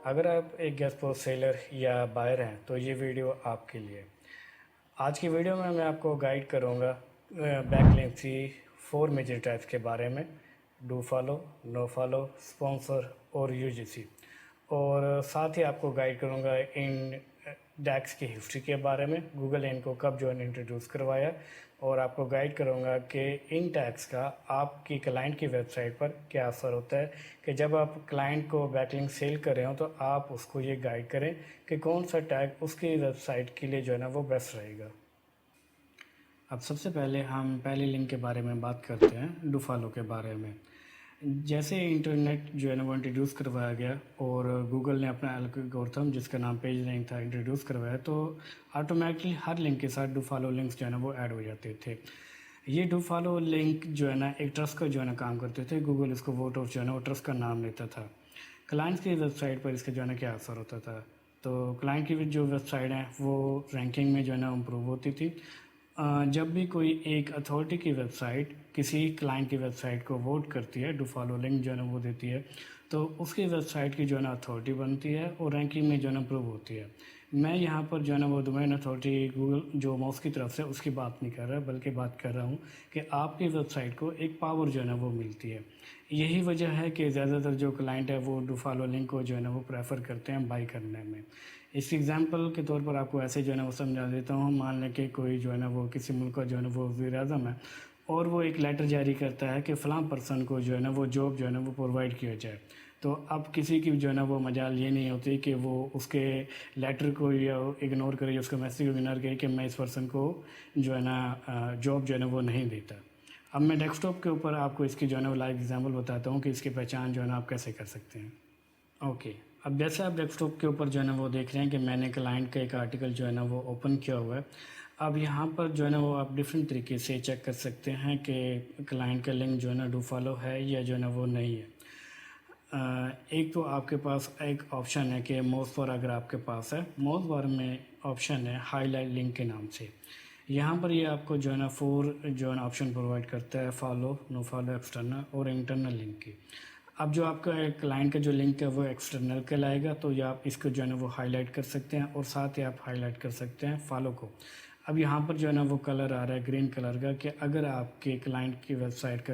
अगर आप एक गैस पोस्ट सेलर या बायर हैं तो ये वीडियो आपके लिए। आज की वीडियो में मैं आपको गाइड करूँगा बैकलिंक की 4 मेजर टाइप्स के बारे में। Do follow, no follow, sponsor और यूजीसी। और साथ ही आपको गाइड करूँगा इन डैक्स की हिस्ट्री के बारे में, गूगल ने इनको कब जो है इंट्रोड्यूस करवाया, और आपको गाइड करूँगा कि इन टैग्स का आपकी क्लाइंट की वेबसाइट पर क्या असर होता है कि जब आप क्लाइंट को बैकलिंक सेल कर रहे हो तो आप उसको ये गाइड करें कि कौन सा टैग उसकी वेबसाइट के लिए जो है ना वो बेस्ट रहेगा। अब सबसे पहले हम पहले लिंक के बारे में बात करते हैं, डू फॉलो के बारे में। जैसे इंटरनेट जो है ना वो इंट्रोड्यूस करवाया गया और गूगल ने अपना एल्गोरिथम जिसका नाम पेज रैंक था इंट्रोड्यूस करवाया, तो ऑटोमेटिकली हर लिंक के साथ डू फॉलो लिंक्स जो है ना वो ऐड हो जाते थे। ये डू फॉलो लिंक जो है ना एक ट्रस्ट का जो है ना काम करते थे। गूगल इसको वोट ऑफ जो है ना वो ट्रस्ट का नाम लेता था। क्लाइंट्स की वेबसाइट पर इसका जो है ना क्या असर होता था, तो क्लाइंट की जो वेबसाइट है वो रैंकिंग में जो है ना इम्प्रूव होती थी। जब भी कोई एक अथॉरिटी की वेबसाइट किसी क्लाइंट की वेबसाइट को वोट करती है, डू फॉलो लिंक जो है ना वो देती है, तो उसकी वेबसाइट की जो है ना अथॉरिटी बनती है और रैंकिंग में जो है ना इम्प्रूव होती है। मैं यहाँ पर जो है ना वो डोमेन अथॉरिटी गूगल जो मॉस की तरफ से उसकी बात नहीं कर रहा, बल्कि बात कर रहा हूँ कि आपकी वेबसाइट को एक पावर जो है ना वो मिलती है। यही वजह है कि ज़्यादातर जो क्लाइंट है वो डू फॉलो लिंक को जो है ना वो प्रेफर करते हैं बाई करने में। इस एग्जांपल के तौर पर आपको ऐसे जो है ना वो समझा देता हूँ। मान लें कि कोई जो है ना वो किसी मुल्क का जो है ना वो वज़ीर-ए-आज़म है और वो एक लेटर जारी करता है कि फ़लाँ पर्सन को जो है ना वो जॉब जो है ना वो प्रोवाइड किया जाए। तो अब किसी की जो है ना वो मजाल ये नहीं होती कि वो उसके लेटर को या इग्नोर करे या उसके मैसेज को इग्नोर करे कि मैं इस पर्सन को जो है ना जॉब जो है ना वो नहीं देता। अब मैं डेस्कटॉप के ऊपर आपको इसकी जो है ना वो लाइव एग्जांपल बताता हूँ कि इसकी पहचान जो है ना आप कैसे कर सकते हैं। ओके, अब जैसे आप डेस्कटॉप के ऊपर जो है ना वो देख रहे हैं कि मैंने क्लाइंट का एक आर्टिकल जो है ना वो ओपन किया हुआ है। अब यहाँ पर जो है ना वो आप डिफरेंट तरीके से चेक कर सकते हैं कि क्लाइंट का लिंक जो है ना डू फॉलो है या जो है ना वो नहीं है। एक तो आपके पास एक ऑप्शन है कि मोस्ट फॉर, अगर आपके पास है मोस्ट फॉर में ऑप्शन है हाईलाइट लिंक के नाम से। यहाँ पर ये आपको जो है ना 4 जो है ना ऑप्शन प्रोवाइड करता है, फॉलो, नो फॉलो, एक्सटर्नल और इंटरनल लिंक की। अब जो आपका क्लाइंट का जो लिंक है वो एक्सटर्नल कहलाएगा, तो ये आप इसको जो है ना वो हाईलाइट कर सकते हैं और साथ ही आप हाईलाइट कर सकते हैं फॉलो को। अब यहाँ पर जो है ना वो कलर आ रहा है ग्रीन कलर का कि अगर आपके क्लाइंट की वेबसाइट का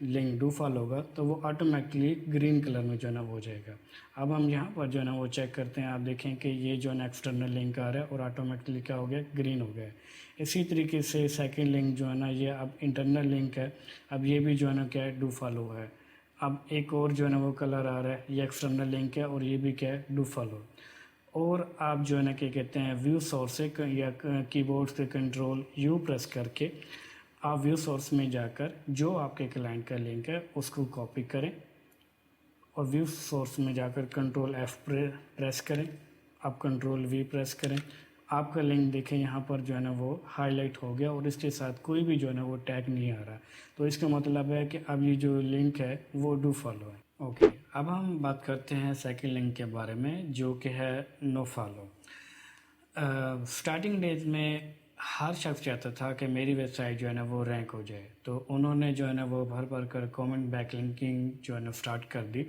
लिंक डू फॉलो होगा तो वो ऑटोमेटिकली ग्रीन कलर में जो है ना हो जाएगा। अब हम यहाँ पर जो है ना वो चेक करते हैं। आप देखें कि ये जो है ना एक्सटर्नल लिंक आ रहा है और ऑटोमेटिकली क्या हो गया, ग्रीन हो गया। इसी तरीके से सेकंड लिंक जो है ना ये अब इंटरनल लिंक है, अब ये भी जो है ना क्या है, डू फॉलो है। अब एक और जो है ना वो कलर आ रहा है, ये एक्सटर्नल लिंक है और ये भी क्या है, डू फॉलो। और आप जो है ना क्या कहते हैं, व्यू सोर्स से या कीबोर्ड से कंट्रोल यू प्रेस करके आप व्यू सोर्स में जाकर जो आपके क्लाइंट का लिंक है उसको कॉपी करें और व्यू सोर्स में जाकर कंट्रोल एफ प्रेस करें। आप कंट्रोल वी प्रेस करें, आपका लिंक देखें यहाँ पर जो है ना वो हाईलाइट हो गया और इसके साथ कोई भी जो है ना वो टैग नहीं आ रहा। तो इसका मतलब है कि अब ये जो लिंक है वो डू फॉलो है। ओके, अब हम बात करते हैं सेकंड लिंक के बारे में जो कि है नो फॉलो। स्टार्टिंग डेज में हर शख्स चाहता था कि मेरी वेबसाइट जो है ना वो रैंक हो जाए, तो उन्होंने जो है ना वो भर भर कर कमेंट बैकलिंकिंग जो है ना स्टार्ट कर दी।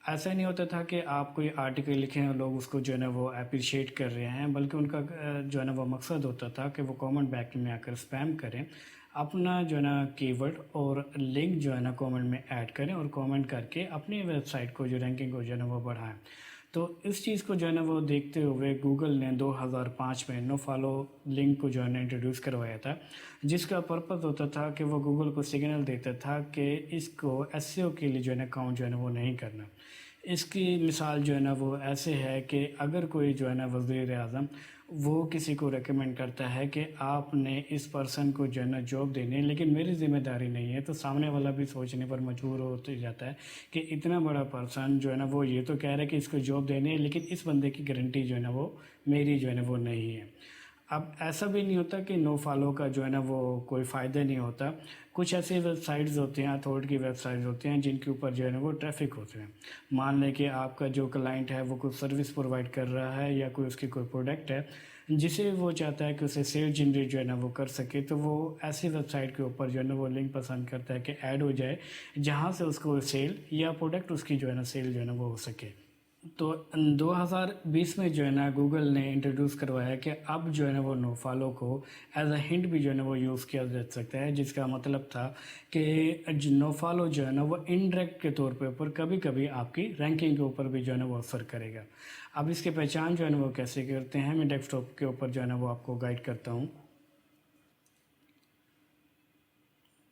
ऐसा नहीं होता था कि आप कोई आर्टिकल लिखें और लोग उसको जो है ना वो अप्रिशिएट कर रहे हैं, बल्कि उनका जो है ना वो मकसद होता था कि वो कमेंट बैक में आकर स्पैम करें, अपना जो है ना कीवर्ड और लिंक जो है ना कमेंट में ऐड करें और कमेंट करके अपनी वेबसाइट को जो रैंकिंग को जो है ना वो बढ़ाएं। तो इस चीज़ को जो है ना वो देखते हुए गूगल ने 2005 में नो फॉलो लिंक को जो है ना इंट्रोड्यूस करवाया था, जिसका पर्पज़ होता था कि वो गूगल को सिग्नल देता था कि इसको एसईओ के लिए जो है ना काउंट जो है ना वो नहीं करना। इसकी मिसाल जो है ना वो ऐसे है कि अगर कोई जो है ना वज़ीर-ए-आज़म वो किसी को रेकमेंड करता है कि आपने इस पर्सन को जो है ना जॉब देनी है लेकिन मेरी ज़िम्मेदारी नहीं है, तो सामने वाला भी सोचने पर मजबूर होते जाता है कि इतना बड़ा पर्सन जो है ना वो ये तो कह रहा है कि इसको जॉब देनी है, लेकिन इस बंदे की गारंटी जो है ना वो मेरी जो है ना वो नहीं है। अब ऐसा भी नहीं होता कि नो फॉलो का जो है ना वो कोई फ़ायदा नहीं होता। कुछ ऐसे वेबसाइट्स होते हैं, अथॉरिटी की वेबसाइट्स होते हैं जिनके ऊपर जो है ना वो ट्रैफिक होते हैं। मान लें कि आपका जो क्लाइंट है वो कुछ सर्विस प्रोवाइड कर रहा है या कोई उसकी कोई प्रोडक्ट है जिसे वो चाहता है कि उसे सेल जनरेट जो है ना वो कर सके, तो वो ऐसी वेबसाइट के ऊपर जो है ना वो लिंक पसंद करता है कि ऐड हो जाए जहाँ से उसको सेल या प्रोडक्ट उसकी जो है ना सेल जो है ना वो हो सके। तो 2020 में जो है ना गूगल ने इंट्रोड्यूस करवाया कि अब जो है ना वो नो फॉलो को एज अ हिंट भी जो है ना वो यूज़ किया जा सकता है, जिसका मतलब था कि नो फॉलो जो है ना वो इनडायरेक्ट के तौर पे ऊपर कभी कभी आपकी रैंकिंग के ऊपर भी जो है ना वो असर करेगा। अब इसकी पहचान जो है ना वो कैसे करते हैं, मैं डेस्कटॉप के ऊपर जो है ना वो आपको गाइड करता हूँ।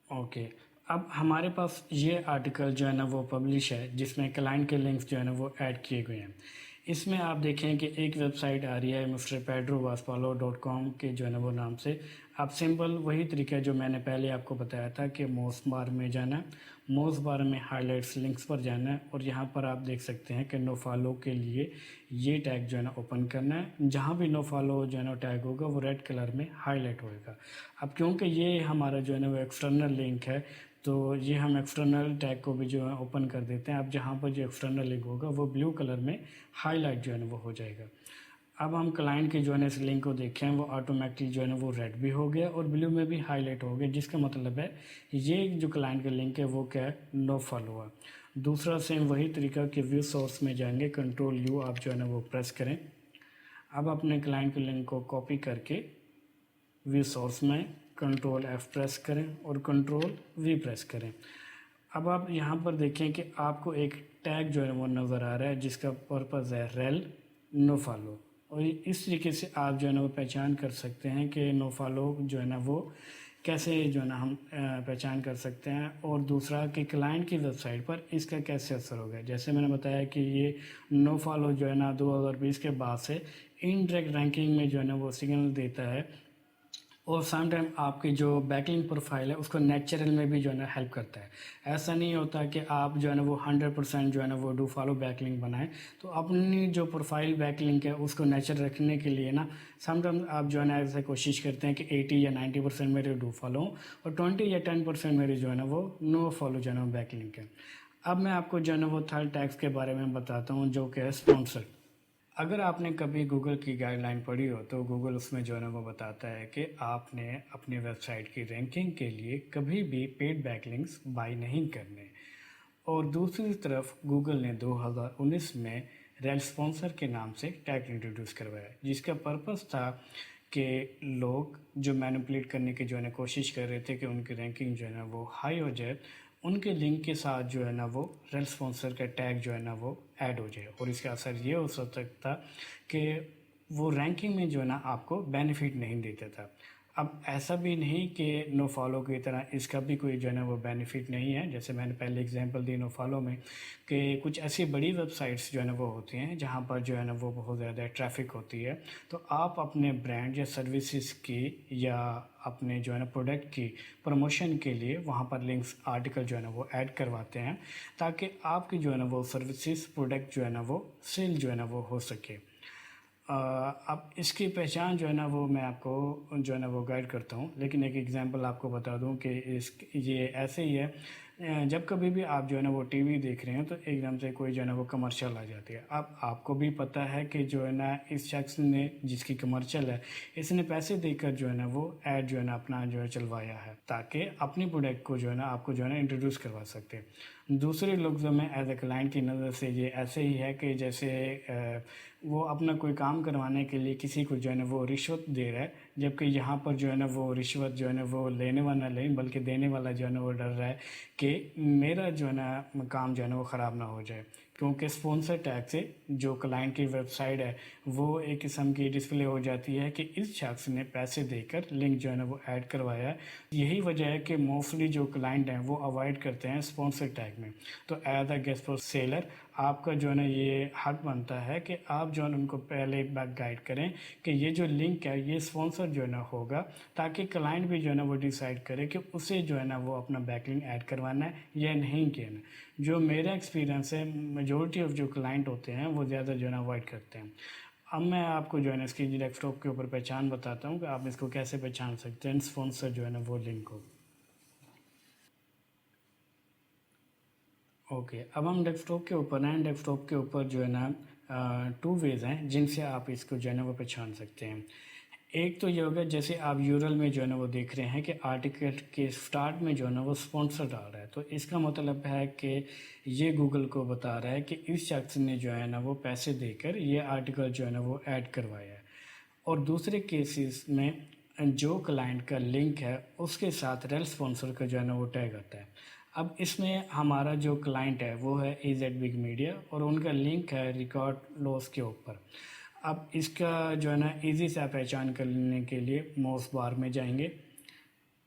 ओके, अब हमारे पास ये आर्टिकल जो है ना वो पब्लिश है, जिसमें क्लाइंट के लिंक्स जो है ना वो ऐड किए गए हैं। इसमें आप देखें कि एक वेबसाइट आ रही है मिस्टर पेड्रो वास्पालो डॉट कॉम के जो है ना वो नाम से। आप सिंपल वही तरीका जो मैंने पहले आपको बताया था कि मोस्ट बार में जाना है, मोस्ट बार में हाईलाइट्स लिंक्स पर जाना है, और यहाँ पर आप देख सकते हैं कि नो फॉलो के लिए ये टैग जो है ना ओपन करना है। जहाँ भी नो फॉलो जो है ना टैग होगा वो रेड कलर में हाईलाइट होएगा। अब क्योंकि ये हमारा जो है ना वो एक्सटर्नल लिंक है, तो ये हम एक्सटर्नल टैग को भी जो है ओपन कर देते हैं। अब जहाँ पर जो एक्सटर्नल लिंक होगा वो ब्लू कलर में हाईलाइट जो है ना वो हो जाएगा। अब हम क्लाइंट के जो है ना इस लिंक को देखें, वो ऑटोमेटिकली जो है ना वो रेड भी हो गया और ब्लू में भी हाईलाइट हो गया, जिसका मतलब है ये जो क्लाइंट का लिंक है वो क्या है, नो फॉलो हुआ। दूसरा सेम वही तरीका कि व्यू सोर्स में जाएंगे, कंट्रोल यू आप जो है ना वो प्रेस करें। अब अपने क्लाइंट के लिंक को कॉपी करके वी सोर्स में कंट्रोल एफ प्रेस करें और कंट्रोल वी प्रेस करें। अब आप यहाँ पर देखें कि आपको एक टैग जो है वो नज़र आ रहा है, जिसका पर्पज़ है रेल नो फॉलो। और इस तरीके से आप जो है ना वो पहचान कर सकते हैं कि नो फॉलो जो है ना वो कैसे जो है ना हम पहचान कर सकते हैं। और दूसरा कि क्लाइंट की वेबसाइट पर इसका कैसे असर होगा। जैसे मैंने बताया कि ये नो फॉलो जो है ना 2020 के बाद से इनडायरेक्ट रैंकिंग में जो है ना वो सिग्नल देता है, और सम टाइम आपकी जो बैकलिंक प्रोफाइल है उसको नेचुरल में भी जो है ना हेल्प करता है। ऐसा नहीं होता कि आप जो है ना वो 100% जो है ना वो डू फॉलो बैकलिंक बनाएं। तो अपनी जो प्रोफाइल बैकलिंक है उसको नेचुरल रखने के लिए ना सम टाइम आप जो है ना ऐसे कोशिश करते हैं कि 80 या 90% मेरे डू फॉलो और 20 या 10% मेरी जो है ना वो नो फॉलो जो है ना बैकलिंक है। अब मैं आपको जो है ना वो थर्ड टैग्स के बारे में बताता हूँ, जो कि है स्पॉन्सर। अगर आपने कभी गूगल की गाइडलाइन पढ़ी हो तो गूगल उसमें जो है ना वो बताता है कि आपने अपनी वेबसाइट की रैंकिंग के लिए कभी भी पेड बैकलिंक्स बाय नहीं करने। और दूसरी तरफ गूगल ने 2019 में रेल स्पॉन्सर के नाम से टैग इंट्रोड्यूस करवाया, जिसका पर्पस था कि लोग जो मैनिपुलेट करने की जो है ना कोशिश कर रहे थे कि उनकी रैंकिंग जो है ना वो हाई हो जाए, उनके लिंक के साथ जो है ना वो रेल स्पॉन्सर का टैग जो है ना वो ऐड हो जाए। और इसका असर ये हो सकता कि वो रैंकिंग में जो है ना आपको बेनिफिट नहीं देता था। अब ऐसा भी नहीं कि नो फॉलो की तरह इसका भी कोई जो है ना वो बेनिफिट नहीं है। जैसे मैंने पहले एग्जांपल दी नो फॉलो में कि कुछ ऐसी बड़ी वेबसाइट्स जो है ना वो होती हैं जहाँ पर जो है ना वो बहुत ज़्यादा ट्रैफिक होती है, तो आप अपने ब्रांड या सर्विसेज की या अपने जो है ना प्रोडक्ट की प्रमोशन के लिए वहाँ पर लिंक्स आर्टिकल जो है ना वो ऐड करवाते हैं, ताकि आपकी जो है ना वो सर्विसेज प्रोडक्ट जो है ना वो सेल जो है ना वो हो सके। अब इसकी पहचान जो है ना वो मैं आपको जो है ना वो गाइड करता हूँ, लेकिन एक एग्जांपल आपको बता दूँ कि ये ऐसे ही है। जब कभी भी आप जो है ना वो टीवी देख रहे हैं तो एकदम से कोई जो है ना वो कमर्शियल आ जाती है। अब आपको भी पता है कि जो है ना इस शख्स ने जिसकी कमर्शियल है, इसने पैसे देकर जो है ना वो ऐड जो है ना अपना जो है चलवाया है, ताकि अपनी प्रोडक्ट को जो है ना आपको जो है ना इंट्रोड्यूस करवा सकते हैं। दूसरे लोगों में एज ए क्लाइंट की नज़र से ये ऐसे ही है कि जैसे वो अपना कोई काम करवाने के लिए किसी को जो है ना वो रिश्वत दे रहा है, जबकि यहाँ पर जो है ना वो रिश्वत जो है ना वो लेने वाला नहीं बल्कि देने वाला जो है ना वो डर रहा है कि मेरा जो है ना काम जो है ना वो ख़राब ना हो जाए। क्योंकि स्पॉन्सर टैग से जो क्लाइंट की वेबसाइट है वो एक किस्म की डिस्प्ले हो जाती है कि इस शख्स ने पैसे देकर लिंक जो है ना वो ऐड करवाया है। यही वजह है कि मोस्टली जो क्लाइंट हैं वो अवॉइड करते हैं स्पॉन्सर टैग में। तो as a guest for seller आपका जो है ना ये हक बनता है कि आप जो है उनको पहले बैक गाइड करें कि ये जो लिंक है ये स्पॉन्सर जो है ना होगा, ताकि क्लाइंट भी जो है ना वो डिसाइड करे कि उसे जो है ना वो अपना बैकलिंक ऐड करवाना है या नहीं करना। जो मेरा एक्सपीरियंस है, मेजोरिटी ऑफ जो क्लाइंट होते हैं वो ज़्यादा जो है ना अवॉइड करते हैं। अब मैं आपको जो है ना इसकी डेस्कटॉप के ऊपर पहचान बताता हूँ कि आप इसको कैसे पहचान सकते हैं स्पॉन्सर जो है ना वो लिंक को। ओके, अब हम डेस्कटॉप के ऊपर हैं। डेस्कटॉप के ऊपर जो है ना टू वेज़ हैं जिनसे आप इसको जो है ना वो पहचान सकते हैं। एक तो ये होगा, जैसे आप यूरल में जो है ना वो देख रहे हैं कि आर्टिकल के स्टार्ट में जो है ना वो स्पॉन्सर आ रहा है, तो इसका मतलब है कि ये गूगल को बता रहा है कि इस शख्स ने जो है ना वो पैसे देकर ये आर्टिकल जो है ना वो ऐड करवाया है। और दूसरे केसेस में जो क्लाइंट का लिंक है उसके साथ रेल स्पॉन्सर का जो है ना वो टैग आता है। अब इसमें हमारा जो क्लाइंट है वो है EZ बिग मीडिया और उनका लिंक है रिकॉर्ड लॉस के ऊपर। अब इसका जो है ना ईज़ी से पहचान करने के लिए माउस बार में जाएंगे,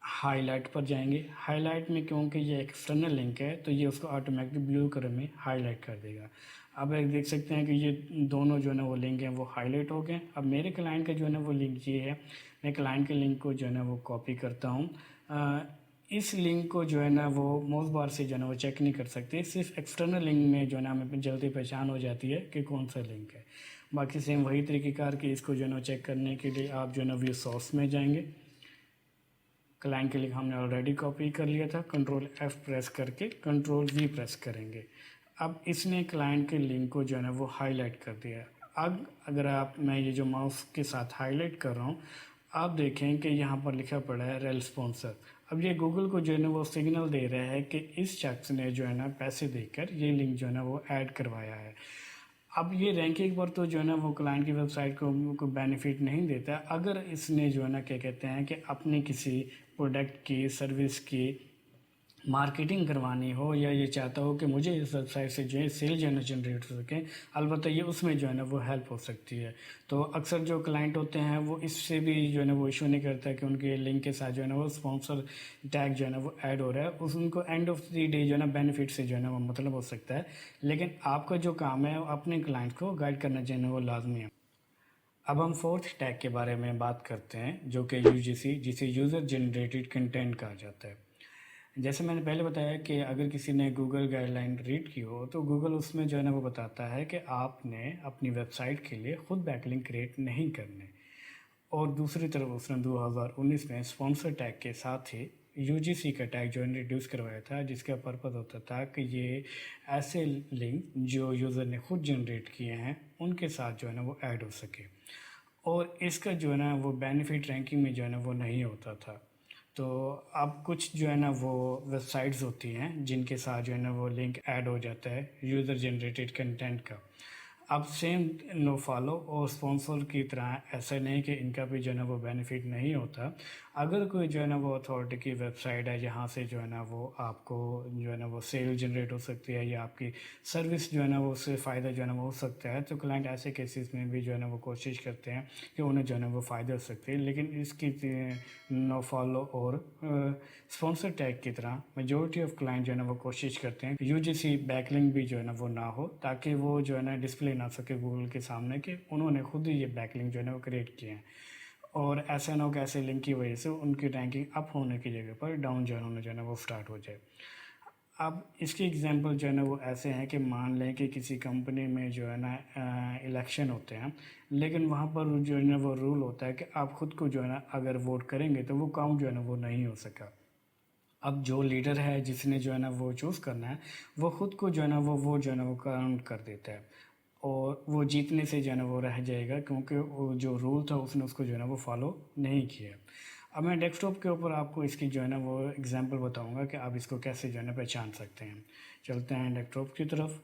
हाईलाइट पर जाएंगे। हाईलाइट में क्योंकि ये एक्सटर्नल लिंक है तो ये उसको ऑटोमेटिक ब्लू कलर में हाईलाइट कर देगा। अब आप देख सकते हैं कि ये दोनों जो है ना वो लिंक हैं वो हाईलाइट हो गए। अब मेरे क्लाइंट का जो है ना वो लिंक ये है, मैं क्लाइंट के लिंक को जो है ना वो कॉपी करता हूँ। इस लिंक को जो है ना वो माउस बार से जो है ना वो चेक नहीं कर सकते, सिर्फ एक्सटर्नल लिंक में जो है ना हमें जल्दी पहचान हो जाती है कि कौन सा लिंक है। बाकी सेम वही तरीक़ेकार कि इसको जो है ना चेक करने के लिए आप जो है ना व्यू सोर्स में जाएंगे। क्लाइंट के लिंक हमने ऑलरेडी कॉपी कर लिया था, कंट्रोल F प्रेस करके कंट्रोल V प्रेस करेंगे। अब इसने क्लाइंट के लिंक को जो है ना वो हाईलाइट कर दिया। अब अगर मैं ये जो माउस के साथ हाईलाइट कर रहा हूँ, आप देखें कि यहाँ पर लिखा पड़ा है रेल स्पॉन्सर। अब ये गूगल को जो है ना वो सिग्नल दे रहा है कि इस शख्स ने जो है ना पैसे देकर ये लिंक जो है ना वो ऐड करवाया है। अब ये रैंकिंग पर तो जो है ना वो क्लाइंट की वेबसाइट को बेनिफिट नहीं देता अगर इसने जो है ना क्या कहते हैं कि अपनी किसी प्रोडक्ट की सर्विस की मार्केटिंग करवानी हो या ये चाहता हो कि मुझे इस वेबसाइट से जो है सेल जो है ना जनरेट हो सके, अलबत्ता ये उसमें जो है ना वो हेल्प हो सकती है। तो अक्सर जो क्लाइंट होते हैं वो इससे भी जो है ना वो इशू नहीं करता कि उनके लिंक के साथ जो है ना वो स्पॉन्सर टैग जो है ना वो ऐड हो रहा है, उनको एंड ऑफ द डे जो है ना बेनिफिट से जो है ना वो मतलब हो सकता है। लेकिन आपका जो काम है अपने क्लाइंट को गाइड करना जो है ना वो लाजमी है। अब हम फोर्थ टैग के बारे में बात करते हैं जो कि UGC, जिसे यूज़र जनरेटेड कंटेंट कहा जाता है। जैसे मैंने पहले बताया कि अगर किसी ने गूगल गाइडलाइन रीड की हो तो गूगल उसमें जो है ना वो बताता है कि आपने अपनी वेबसाइट के लिए खुद बैकलिंक क्रिएट नहीं करने। और दूसरी तरफ उसने 2019 में स्पॉन्सर टैग के साथ ही UGC का टैग जो इंट्रोड्यूस करवाया था, जिसका पर्पज़ होता था कि ये ऐसे लिंक जो यूज़र ने खुद जनरेट किए हैं उनके साथ जो है ना वो ऐड हो सके। और इसका जो है ना वो बेनिफिट रैंकिंग में जो है ना वो नहीं होता था। तो अब कुछ जो है ना वो वेबसाइट्स होती हैं जिनके साथ जो है ना वो लिंक ऐड हो जाता है यूज़र जनरेटेड कंटेंट का। अब सेम नो फॉलो और स्पॉन्सर की तरह ऐसा नहीं कि इनका भी जो है ना वो बेनिफिट नहीं होता। अगर कोई जो है ना वो अथॉरिटी की वेबसाइट है जहाँ से जो है ना वो आपको जो है ना वो सेल जनरेट हो सकती है या आपकी सर्विस जो है ना वो उससे फ़ायदा जो है ना वो हो सकता है, तो क्लाइंट ऐसे केसेस में भी जो है ना वो कोशिश करते हैं कि उन्हें जो है ना वो फ़ायदा हो सकते हैं। लेकिन इसकी नो फॉलो और स्पॉन्सर टैग की तरह मेजोरिटी ऑफ क्लाइंट जो है ना वो कोशिश करते हैं कि UGC बैकलिंक भी जो है ना वो ना हो, ताकि वो जो है ना डिस्प्ले ना सके गूगल के सामने कि उन्होंने खुद ही ये बैकलिंक जो है ना वो क्रिएट किए हैं। और ऐसा ना हो कि ऐसे लिंक की वजह से उनकी रैंकिंग अप होने की जगह पर डाउन जो है ना वो स्टार्ट हो जाए। अब इसके एग्जांपल जो है ना वो ऐसे हैं कि मान लें कि किसी कंपनी में जो है ना इलेक्शन होते हैं, लेकिन वहाँ पर जो है ना वो रूल होता है कि आप ख़ुद को जो है ना अगर वोट करेंगे तो वो काउंट जो है ना वो नहीं हो सका। अब जो लीडर है जिसने जो है ना वो चूज़ करना है वो ख़ुद को जो है ना वो वोट जो है ना वो काउंट कर देता है और वो जीतने से जो है ना वो रह जाएगा, क्योंकि वो जो रूल था उसने उसको जो है ना वो फॉलो नहीं किया। अब मैं डेस्कटॉप के ऊपर आपको इसकी जो है ना वो एग्जांपल बताऊंगा कि आप इसको कैसे जो है ना पहचान सकते हैं। चलते हैं डेस्कटॉप की तरफ।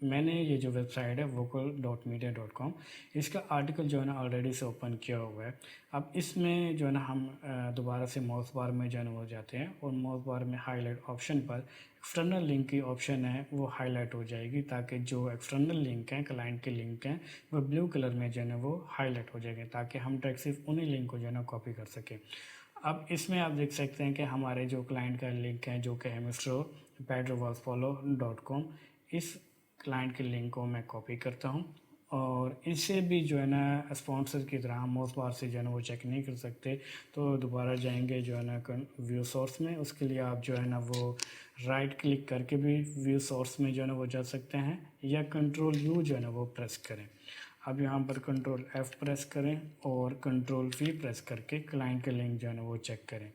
मैंने ये जो वेबसाइट है vocal.media.com, इसका आर्टिकल जो है ना ऑलरेडी से ओपन किया हुआ है। अब इसमें जो है ना हम दोबारा से माउस बार में जो है ना वो जाते हैं और माउस बार में हाईलाइट ऑप्शन पर एक्सटर्नल लिंक की ऑप्शन है वो हाईलाइट हो जाएगी, ताकि जो एक्सटर्नल लिंक हैं क्लाइंट के लिंक हैं वो ब्लू कलर में जो है ना वो हाईलाइट हो जाएंगे, ताकि हम डायरेक्ट सिर्फ उन्हीं लिंक को जो है ना कॉपी कर सकें। अब इसमें आप देख सकते हैं कि हमारे जो क्लाइंट का लिंक है जो कि है mrpedrovalfollow.com, इस क्लाइंट के लिंक को मैं कॉपी करता हूँ और इसे भी जो है ना स्पॉन्सर की तरह माउस बार से जो है ना वो चेक नहीं कर सकते। तो दोबारा जाएंगे जो है ना व्यू सोर्स में, उसके लिए आप जो है ना वो राइट क्लिक करके भी व्यू सोर्स में जो है ना वो जा सकते हैं या कंट्रोल U जो है ना वो प्रेस करें। अब यहाँ पर कंट्रोल F प्रेस करें और कंट्रोल V प्रेस करके क्लाइंट के लिंक जो है ना वो चेक करें।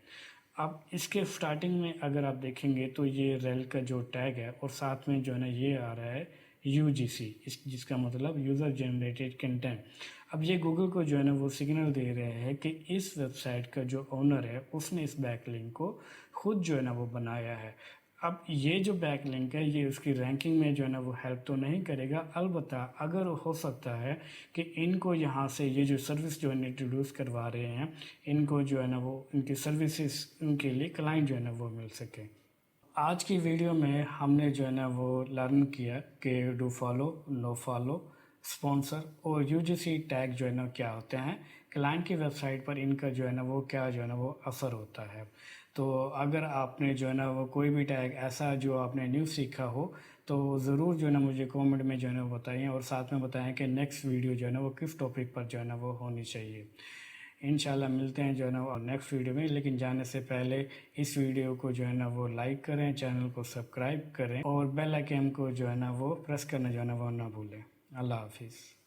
अब इसके स्टार्टिंग में अगर आप देखेंगे तो ये रेल का जो टैग है और साथ में जो है ना ये आ रहा है UGC, जिसका मतलब यूज़र जनरेटेड कंटेंट। अब ये गूगल को जो है ना वो सिग्नल दे रहे हैं कि इस वेबसाइट का जो ओनर है उसने इस बैकलिंक को खुद जो है ना वो बनाया है। अब ये जो बैकलिंक है ये उसकी रैंकिंग में जो है ना वो हेल्प तो नहीं करेगा, अलबत्ता अगर हो सकता है कि इनको यहाँ से ये जो सर्विस जो है इंट्रोड्यूस करवा रहे हैं इनको जो है ना वो इनकी सर्विसेज उनके लिए क्लाइंट जो है ना वो मिल सके। आज की वीडियो में हमने जो है ना वो लर्न किया कि do follow, no follow, sponsor और यूजीसी टैग जो है ना क्या होते हैं, क्लाइंट की वेबसाइट पर इनका जो है ना वो क्या जो है ना वो असर होता है। तो अगर आपने जो है ना वो कोई भी टैग ऐसा जो आपने न्यू सीखा हो तो ज़रूर जो है ना मुझे कमेंट में जो है ना वो बताइए और साथ में बताएं कि नेक्स्ट वीडियो जो है ना वो किस टॉपिक पर जो है ना वो होनी चाहिए। इंशाल्लाह मिलते हैं जो है ना वो नेक्स्ट वीडियो में, लेकिन जाने से पहले इस वीडियो को जो है ना वो लाइक करें, चैनल को सब्सक्राइब करें और बेल आइकन को जो है ना वो प्रेस करना जो है ना वो ना भूलें। अल्लाह हाफिज़।